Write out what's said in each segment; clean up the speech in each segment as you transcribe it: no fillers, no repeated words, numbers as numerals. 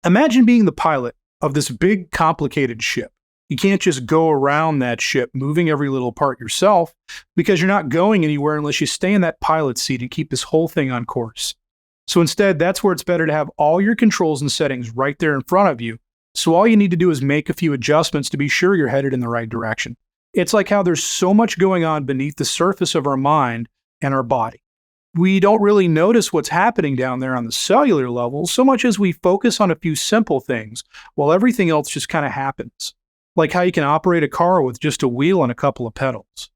Imagine being the pilot of this big, complicated ship. You can't just go around that ship moving every little part yourself because you're not going anywhere unless you stay in that pilot seat and keep this whole thing on course. So instead, that's where it's better to have all your controls and settings right there in front of you. So all you need to do is make a few adjustments to be sure you're headed in the right direction. It's like how there's so much going on beneath the surface of our mind and our body. We don't really notice what's happening down there on the cellular level so much as we focus on a few simple things while everything else just kind of happens. Like how you can operate a car with just a wheel and a couple of pedals.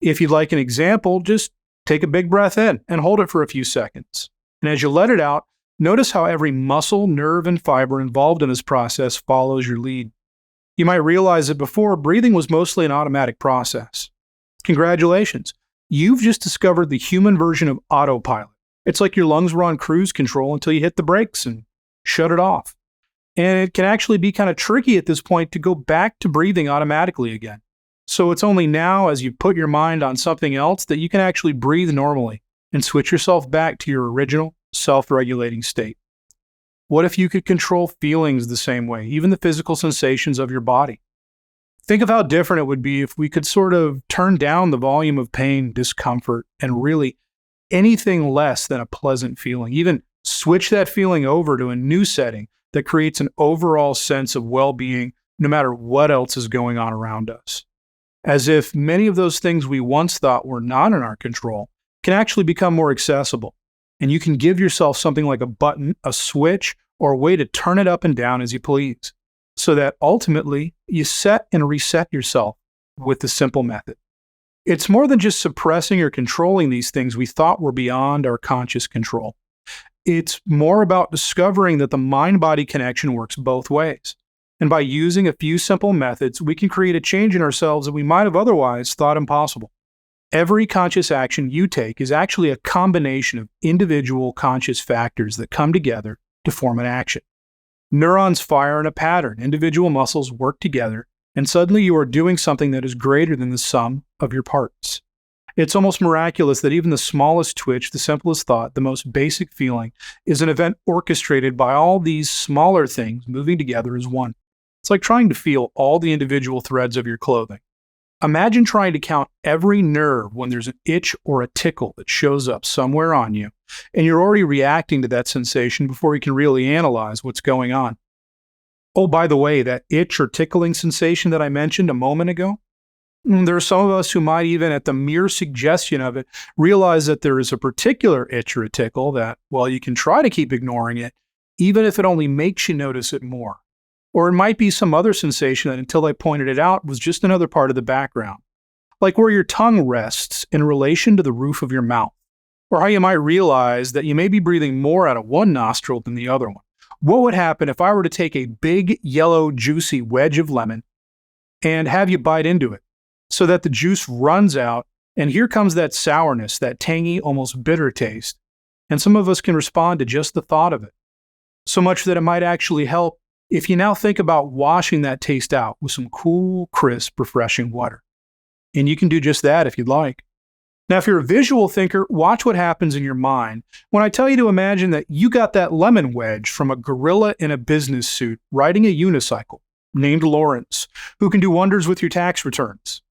If you'd like an example, just take a big breath in and hold it for a few seconds. And as you let it out, notice how every muscle, nerve, and fiber involved in this process follows your lead. You might realize that before, breathing was mostly an automatic process. Congratulations. You've just discovered the human version of autopilot. It's like your lungs were on cruise control until you hit the brakes and shut it off. And it can actually be kind of tricky at this point to go back to breathing automatically again. So it's only now as you put your mind on something else that you can actually breathe normally and switch yourself back to your original self-regulating state. What if you could control feelings the same way, even the physical sensations of your body? Think of how different it would be if we could sort of turn down the volume of pain, discomfort, and really anything less than a pleasant feeling. Even switch that feeling over to a new setting that creates an overall sense of well-being no matter what else is going on around us. As if many of those things we once thought were not in our control can actually become more accessible. And you can give yourself something like a button, a switch, or a way to turn it up and down as you please, so that ultimately you set and reset yourself with the simple method. It's more than just suppressing or controlling these things we thought were beyond our conscious control. It's more about discovering that the mind-body connection works both ways. And by using a few simple methods, we can create a change in ourselves that we might have otherwise thought impossible. Every conscious action you take is actually a combination of individual conscious factors that come together to form an action. Neurons fire in a pattern, individual muscles work together, and suddenly you are doing something that is greater than the sum of your parts. It's almost miraculous that even the smallest twitch, the simplest thought, the most basic feeling is an event orchestrated by all these smaller things moving together as one. It's like trying to feel all the individual threads of your clothing. Imagine trying to count every nerve when there's an itch or a tickle that shows up somewhere on you, and you're already reacting to that sensation before you can really analyze what's going on. Oh, by the way, that itch or tickling sensation that I mentioned a moment ago, there are some of us who might even at the mere suggestion of it realize that there is a particular itch or a tickle that, well, you can try to keep ignoring it, even if it only makes you notice it more. Or it might be some other sensation that until I pointed it out was just another part of the background. Like where your tongue rests in relation to the roof of your mouth. Or how you might realize that you may be breathing more out of one nostril than the other one. What would happen if I were to take a big, yellow, juicy wedge of lemon and have you bite into it so that the juice runs out and here comes that sourness, that tangy, almost bitter taste. And some of us can respond to just the thought of it. So much that it might actually help if you now think about washing that taste out with some cool, crisp, refreshing water. And you can do just that if you'd like. Now, if you're a visual thinker, watch what happens in your mind when I tell you to imagine that you got that lemon wedge from a gorilla in a business suit riding a unicycle named Lawrence, who can do wonders with your tax returns.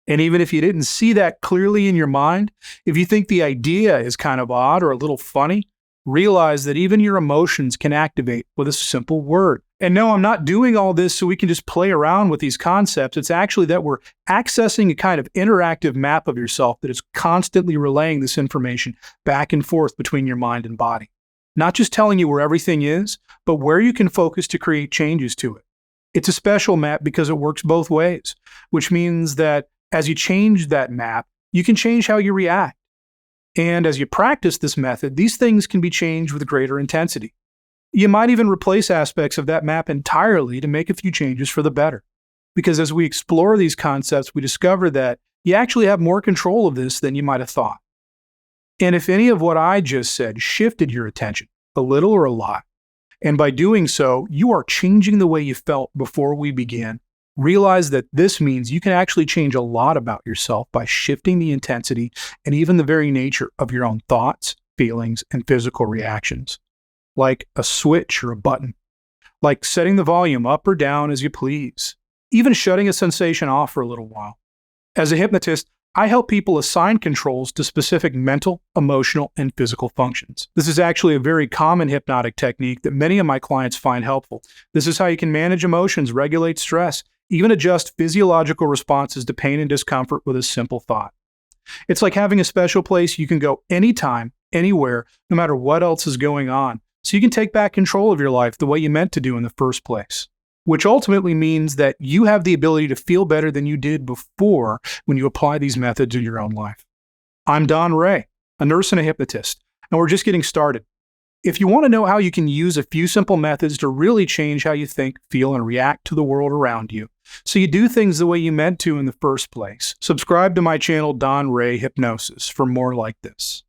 And even if you didn't see that clearly in your mind, if you think the idea is kind of odd or a little funny, realize that even your emotions can activate with a simple word. And no, I'm not doing all this so we can just play around with these concepts. It's actually that we're accessing a kind of interactive map of yourself that is constantly relaying this information back and forth between your mind and body. Not just telling you where everything is, but where you can focus to create changes to it. It's a special map because it works both ways, which means that as you change that map, you can change how you react. And as you practice this method, these things can be changed with greater intensity. You might even replace aspects of that map entirely to make a few changes for the better. Because as we explore these concepts, we discover that you actually have more control of this than you might have thought. And if any of what I just said shifted your attention, a little or a lot, and by doing so, you are changing the way you felt before we began, realize that this means you can actually change a lot about yourself by shifting the intensity and even the very nature of your own thoughts, feelings, and physical reactions. Like a switch or a button. like setting the volume up or down as you please, even shutting a sensation off for a little while. As a hypnotist, I help people assign controls to specific mental, emotional, and physical functions. This is actually a very common hypnotic technique that many of my clients find helpful. This is how you can manage emotions, regulate stress, even adjust physiological responses to pain and discomfort with a simple thought. It's like having a special place you can go anytime, anywhere, no matter what else is going on, so you can take back control of your life the way you meant to do in the first place. Which ultimately means that you have the ability to feel better than you did before when you apply these methods in your own life. I'm Don Ray, a nurse and a hypnotist, and we're just getting started. If you want to know how you can use a few simple methods to really change how you think, feel, and react to the world around you, so you do things the way you meant to in the first place, subscribe to my channel, Don Ray Hypnosis, for more like this.